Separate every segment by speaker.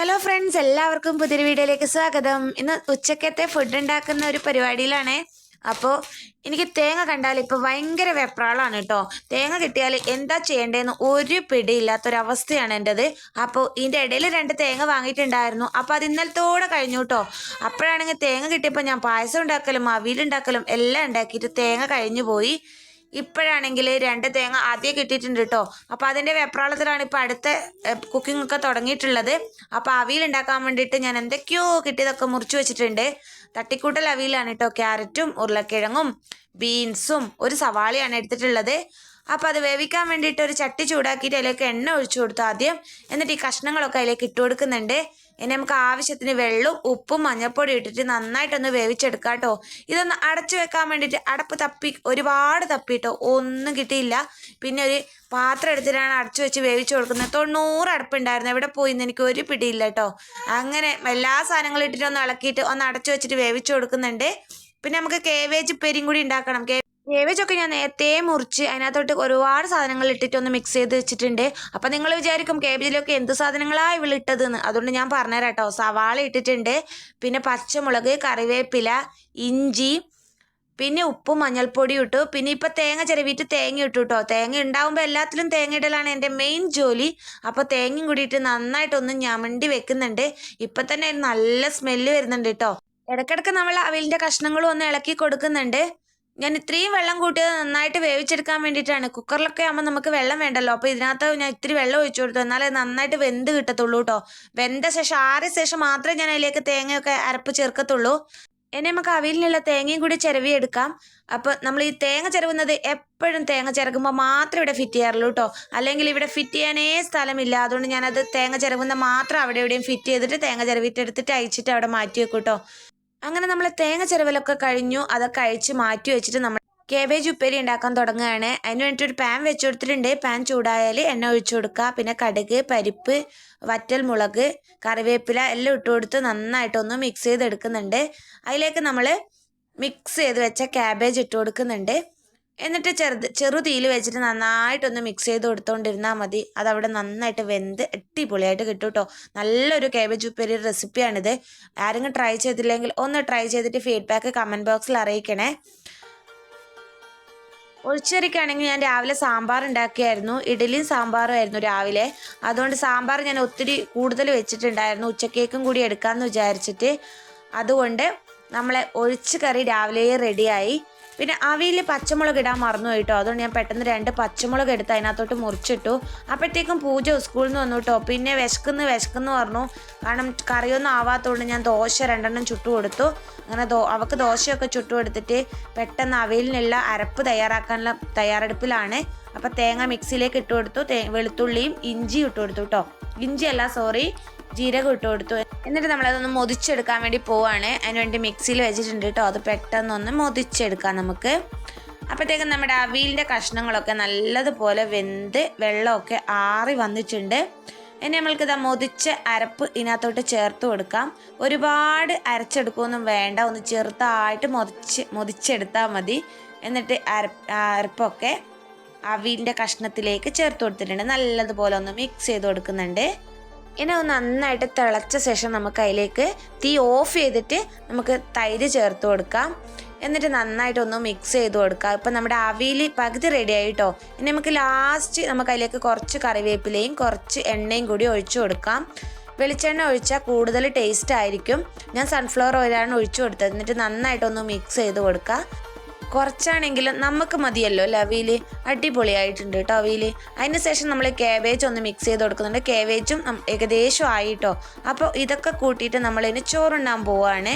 Speaker 1: Hello friends, എല്ലാവർക്കും പുതിയൊരു വീഡിയോയിലേക്ക് സ്വാഗതം. ഇന്ന് ഉച്ചക്കത്തെ ഫുഡ് ഉണ്ടാക്കുന്ന ഒരു പരിപാടിയിലാണ്. അപ്പോൾ എനിക്ക് തേങ്ങ കണ്ടാൽ ഇപ്പോൾ ഭയങ്കര വെപ്രാളാണ് കേട്ടോ. തേങ്ങ കിട്ടിയാൽ എന്താ ചെയ്യേണ്ടതെന്ന് ഒരു പിടിയില്ലാത്തൊരവസ്ഥയാണ് എൻ്റെത്. അപ്പോൾ ഇതിൻ്റെ ഇടയിൽ 2 തേങ്ങ വാങ്ങിയിട്ടുണ്ടായിരുന്നു. അപ്പോൾ അത് ഇന്നലത്തോടെ കഴിഞ്ഞു കേട്ടോ. അപ്പോഴാണെങ്കിൽ തേങ്ങ കിട്ടിയപ്പോൾ ഞാൻ പായസം ഉണ്ടാക്കലും അവിയലുണ്ടാക്കലും എല്ലാം ഉണ്ടാക്കിയിട്ട് തേങ്ങ കഴിഞ്ഞു പോയി. ഇപ്പോഴാണെങ്കിൽ 2 തേങ്ങ ആദ്യം കിട്ടിയിട്ടുണ്ട് കേട്ടോ. അപ്പോൾ അതിൻ്റെ വെപ്രാളത്തിലാണ് ഇപ്പോൾ അടുത്ത കുക്കിംഗ് ഒക്കെ തുടങ്ങിയിട്ടുള്ളത്. അപ്പോൾ അവിയൽ ഉണ്ടാക്കാൻ വേണ്ടിയിട്ട് ഞാൻ എന്തൊക്കെയോ കിട്ടിയതൊക്കെ മുറിച്ച് വെച്ചിട്ടുണ്ട്. തട്ടിക്കൂട്ടൽ അവിയലാണ് കേട്ടോ. ക്യാരറ്റും ഉരുളക്കിഴങ്ങും ബീൻസും ഒരു സവാളയാണ് എടുത്തിട്ടുള്ളത്. അപ്പോൾ അത് വേവിക്കാൻ വേണ്ടിയിട്ട് ഒരു ചട്ടി ചൂടാക്കിയിട്ട് അതിലേക്ക് എണ്ണ ഒഴിച്ചു കൊടുത്തു ആദ്യം. എന്നിട്ട് ഈ കഷ്ണങ്ങളൊക്കെ അതിലേക്ക് ഇട്ട് കൊടുക്കുന്നുണ്ട്. ഇനി നമുക്ക് ആവശ്യത്തിന് വെള്ളവും ഉപ്പും മഞ്ഞൾപ്പൊടി ഇട്ടിട്ട് നന്നായിട്ടൊന്ന് വേവിച്ചെടുക്കാം കേട്ടോ. ഇതൊന്ന് അടച്ചു വെക്കാൻ വേണ്ടിയിട്ട് അടപ്പ് ഒരുപാട് തപ്പിട്ടോ ഒന്നും കിട്ടിയില്ല. പിന്നെ ഒരു പാത്രം എടുത്തിട്ടാണ് അടച്ചു വെച്ച് വേവിച്ച് കൊടുക്കുന്നത്. 90 അടുപ്പുണ്ടായിരുന്നു, എവിടെ പോയിന്ന് എനിക്ക് ഒരു പിടിയില്ല കേട്ടോ. അങ്ങനെ എല്ലാ സാധനങ്ങളും ഇട്ടിട്ട് ഒന്ന് ഇളക്കിയിട്ട് ഒന്ന് അടച്ചു വെച്ചിട്ട് വേവിച്ച് കൊടുക്കുന്നുണ്ട്. പിന്നെ നമുക്ക് കേവേജ് ഉപ്പേരിയും കൂടി ഉണ്ടാക്കണം. കേവേജൊക്കെ ഞാൻ നേരത്തെ മുറിച്ച് അതിനകത്തോട്ട് ഒരുപാട് സാധനങ്ങൾ ഇട്ടിട്ട് ഒന്ന് മിക്സ് ചെയ്ത് വെച്ചിട്ടുണ്ട്. അപ്പം നിങ്ങൾ വിചാരിക്കും കേബേജിലൊക്കെ എന്ത് സാധനങ്ങളാണ് ഇവളിട്ടതെന്ന്. അതുകൊണ്ട് ഞാൻ പറഞ്ഞുതരാം കേട്ടോ. സവാള ഇട്ടിട്ടുണ്ട്, പിന്നെ പച്ചമുളക്, കറിവേപ്പില, ഇഞ്ചി, പിന്നെ ഉപ്പും മഞ്ഞൾപ്പൊടിയും ഇട്ടു. പിന്നെ ഇപ്പം തേങ്ങ ചിരവിയിട്ട് തേങ്ങ ഇട്ടു കേട്ടോ. തേങ്ങ ഉണ്ടാകുമ്പോൾ എല്ലാത്തിലും തേങ്ങ ഇടലാണ് എൻ്റെ മെയിൻ ജോലി. അപ്പോൾ തേങ്ങയും കൂടിയിട്ട് നന്നായിട്ടൊന്ന് ഞമണ്ടി വെക്കുന്നുണ്ട്. ഇപ്പം തന്നെ നല്ല സ്മെല്ല് വരുന്നുണ്ട് കേട്ടോ. ഇടയ്ക്കിടയ്ക്ക് നമ്മൾ അവിലിൻ്റെ കഷ്ണങ്ങളും ഒന്ന് ഇളക്കി കൊടുക്കുന്നുണ്ട്. ഞാൻ ഇത്രയും വെള്ളം കൂട്ടിയത് നന്നായിട്ട് വേവിച്ചെടുക്കാൻ വേണ്ടിയിട്ടാണ്. കുക്കറിലൊക്കെ ആകുമ്പോൾ നമുക്ക് വെള്ളം വേണ്ടല്ലോ. അപ്പോൾ ഇതിനകത്ത് ഞാൻ ഇത്തിരി വെള്ളം ഒഴിച്ചു കൊടുത്തു, എന്നാലേ നന്നായിട്ട് വെന്ത് കിട്ടത്തുള്ളൂ കേട്ടോ. വെന്ത ശേഷം ആറിയ ശേഷം മാത്രമേ ഞാൻ അതിലേക്ക് തേങ്ങയൊക്കെ അരപ്പ് ചേർക്കത്തുള്ളൂ. ഇനി നമുക്ക് അവിലിനുള്ള തേങ്ങയും കൂടി ചിരവിയെടുക്കാം. അപ്പോൾ നമ്മൾ ഈ തേങ്ങ ചിരവുന്നത് എപ്പോഴും തേങ്ങ ചിരകുമ്പോൾ മാത്രമേ ഇവിടെ ഫിറ്റ് ചെയ്യാറുള്ളൂ കേട്ടോ. അല്ലെങ്കിൽ ഇവിടെ ഫിറ്റ് ചെയ്യാനേ സ്ഥലമില്ല. അതുകൊണ്ട് ഞാനത് തേങ്ങ ചിരവുന്ന മാത്രം അവിടെ എവിടെയും ഫിറ്റ് ചെയ്തിട്ട് തേങ്ങ ചിരവിട്ടെടുത്തിട്ട് അയച്ചിട്ട് അവിടെ മാറ്റി വെക്കും കേട്ടോ. അങ്ങനെ നമ്മൾ തേങ്ങ ചിരവലൊക്കെ കഴിഞ്ഞു. അതൊക്കെ അഴിച്ച് മാറ്റി വെച്ചിട്ട് നമ്മൾ കേബേജ് ഉപ്പേരി ഉണ്ടാക്കാൻ തുടങ്ങുകയാണ്. അതിന് വേണ്ടിയിട്ട് ഒരു പാൻ വെച്ച് കൊടുത്തിട്ടുണ്ട്. പാൻ ചൂടായാൽ എണ്ണ ഒഴിച്ചു കൊടുക്കുക. പിന്നെ കടുക്, പരിപ്പ്, വറ്റൽ മുളക്, കറിവേപ്പില എല്ലാം ഇട്ട് കൊടുത്ത് നന്നായിട്ടൊന്ന് മിക്സ് ചെയ്തെടുക്കുന്നുണ്ട്. അതിലേക്ക് നമ്മൾ മിക്സ് ചെയ്ത് വെച്ച ക്യാബേജ് ഇട്ട് കൊടുക്കുന്നുണ്ട്. എന്നിട്ട് ചെറു തീയിൽ വെച്ചിട്ട് നന്നായിട്ടൊന്ന് മിക്സ് ചെയ്ത് കൊടുത്തോണ്ടിരുന്നാൽ മതി. അതവിടെ നന്നായിട്ട് വെന്ത് അടിപൊളിയായിട്ട് കിട്ടും കേട്ടോ. നല്ലൊരു കേബേജ് ഉപ്പേരി റെസിപ്പിയാണിത്. ആരെങ്കിലും ട്രൈ ചെയ്തില്ലെങ്കിൽ ഒന്ന് ട്രൈ ചെയ്തിട്ട് ഫീഡ്ബാക്ക് കമൻറ്റ് ബോക്സിൽ അറിയിക്കണേ. ഒഴിച്ചെറിക്കാണെങ്കിൽ ഞാൻ രാവിലെ സാമ്പാർ ഉണ്ടാക്കിയായിരുന്നു. ഇഡലിയും സാമ്പാറും ആയിരുന്നു രാവിലെ. അതുകൊണ്ട് സാമ്പാർ ഞാൻ ഒത്തിരി കൂടുതൽ വെച്ചിട്ടുണ്ടായിരുന്നു. ഉച്ചക്കേക്കും കൂടി എടുക്കാമെന്ന് വിചാരിച്ചിട്ട്. അതുകൊണ്ട് നമ്മളെ ഒഴിച്ച് കറി രാവിലെ റെഡിയായി. പിന്നെ അവിയിൽ പച്ചമുളക് ഇടാൻ മറന്നു കേട്ടോ. അതുകൊണ്ട് ഞാൻ പെട്ടെന്ന് 2 പച്ചമുളക് എടുത്ത് അതിനകത്തോട്ട് മുറിച്ചിട്ടു. അപ്പോഴത്തേക്കും പൂജ സ്കൂളിൽ നിന്ന് വന്നു കേട്ടോ. പിന്നെ വിശക്കുന്നു പറഞ്ഞു. കാരണം കറിയൊന്നും ആവാത്തതുകൊണ്ട് ഞാൻ ദോശ 2 ചുട്ടു കൊടുത്തു. അങ്ങനെ അവൾക്ക് ദോശയൊക്കെ ചുട്ടു കൊടുത്തിട്ട് പെട്ടെന്ന് അവിയലിനുള്ള അരപ്പ് തയ്യാറാക്കാനുള്ള തയ്യാറെടുപ്പിലാണ്. അപ്പോൾ തേങ്ങ മിക്സിയിലേക്ക് ഇട്ട് കൊടുത്തു. വെളുത്തുള്ളിയും ഇഞ്ചിയും ഇട്ട് കൊടുത്തു കേട്ടോ. ജീരകം ഇട്ട് കൊടുത്തു. എന്നിട്ട് നമ്മളതൊന്ന് മൊതിച്ചെടുക്കാൻ വേണ്ടി പോവാണ്. അതിനുവേണ്ടി മിക്സിയിൽ വെച്ചിട്ടുണ്ട് കേട്ടോ. അത് പെട്ടെന്നൊന്ന് മൊതിച്ചെടുക്കാം നമുക്ക്. അപ്പോഴത്തേക്കും നമ്മുടെ അവിയലിൻ്റെ കഷ്ണങ്ങളൊക്കെ നല്ലതുപോലെ വെന്ത് വെള്ളമൊക്കെ ആറി വന്നിട്ടുണ്ട്. ഇനി നമ്മൾക്കിത് മൊതിച്ച അരപ്പ് ഇതിനകത്തോട്ട് ചേർത്ത് കൊടുക്കാം. ഒരുപാട് അരച്ചെടുക്കുകയൊന്നും വേണ്ട, ഒന്ന് ചെറുതായിട്ട് മൊതിച്ചെടുത്താൽ മതി. എന്നിട്ട് അരപ്പൊക്കെ അവിയലിൻ്റെ കഷ്ണത്തിലേക്ക് ചേർത്ത് കൊടുത്തിട്ടുണ്ട്. നല്ലതുപോലെ ഒന്ന് മിക്സ് ചെയ്ത് കൊടുക്കുന്നുണ്ട്. ഇനി ഒന്ന് നന്നായിട്ട് തിളച്ച ശേഷം നമുക്ക് അതിലേക്ക് തീ ഓഫ് ചെയ്തിട്ട് നമുക്ക് തൈര് ചേർത്ത് കൊടുക്കാം. എന്നിട്ട് നന്നായിട്ടൊന്ന് മിക്സ് ചെയ്ത് കൊടുക്കാം. ഇപ്പം നമ്മുടെ അവിയൽ പകുതി റെഡി ആയിട്ടോ. ഇനി നമുക്ക് ലാസ്റ്റ് നമുക്ക് അതിലേക്ക് കുറച്ച് കറിവേപ്പിലയും കുറച്ച് എണ്ണയും കൂടി ഒഴിച്ചു കൊടുക്കാം. വെളിച്ചെണ്ണ ഒഴിച്ചാൽ കൂടുതൽ ടേസ്റ്റ് ആയിരിക്കും. ഞാൻ സൺഫ്ലവർ ഓയിലാണ് ഒഴിച്ചു കൊടുത്തത്. എന്നിട്ട് നന്നായിട്ടൊന്ന് മിക്സ് ചെയ്ത് കൊടുക്കാം. കുറച്ചാണെങ്കിലും നമുക്ക് മതിയല്ലോ അല്ലേ അവിയൽ. അടിപൊളിയായിട്ടുണ്ട് കേട്ടോ അവിയൽ. അതിന് ശേഷം നമ്മൾ കേബേജ് ഒന്ന് മിക്സ് ചെയ്ത് കൊടുക്കുന്നുണ്ട്. കേബേജും ഏകദേശം ആയിട്ടോ. അപ്പോൾ ഇതൊക്കെ കൂട്ടിയിട്ട് നമ്മളിതിന് ചോറുണ്ണാൻ പോവാണ്.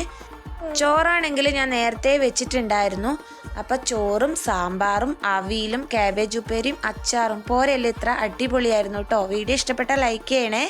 Speaker 1: ചോറാണെങ്കിൽ ഞാൻ നേരത്തെ വെച്ചിട്ടുണ്ടായിരുന്നു. അപ്പോൾ ചോറും സാമ്പാറും അവിയലും കേബേജ് ഉപ്പേരിയും അച്ചാറും പോരെയല്ലേ ഇത്ര അടിപൊളിയായിരുന്നു കേട്ടോ. വീഡിയോ ഇഷ്ടപ്പെട്ടാൽ ലൈക്ക് ചെയ്യണേ.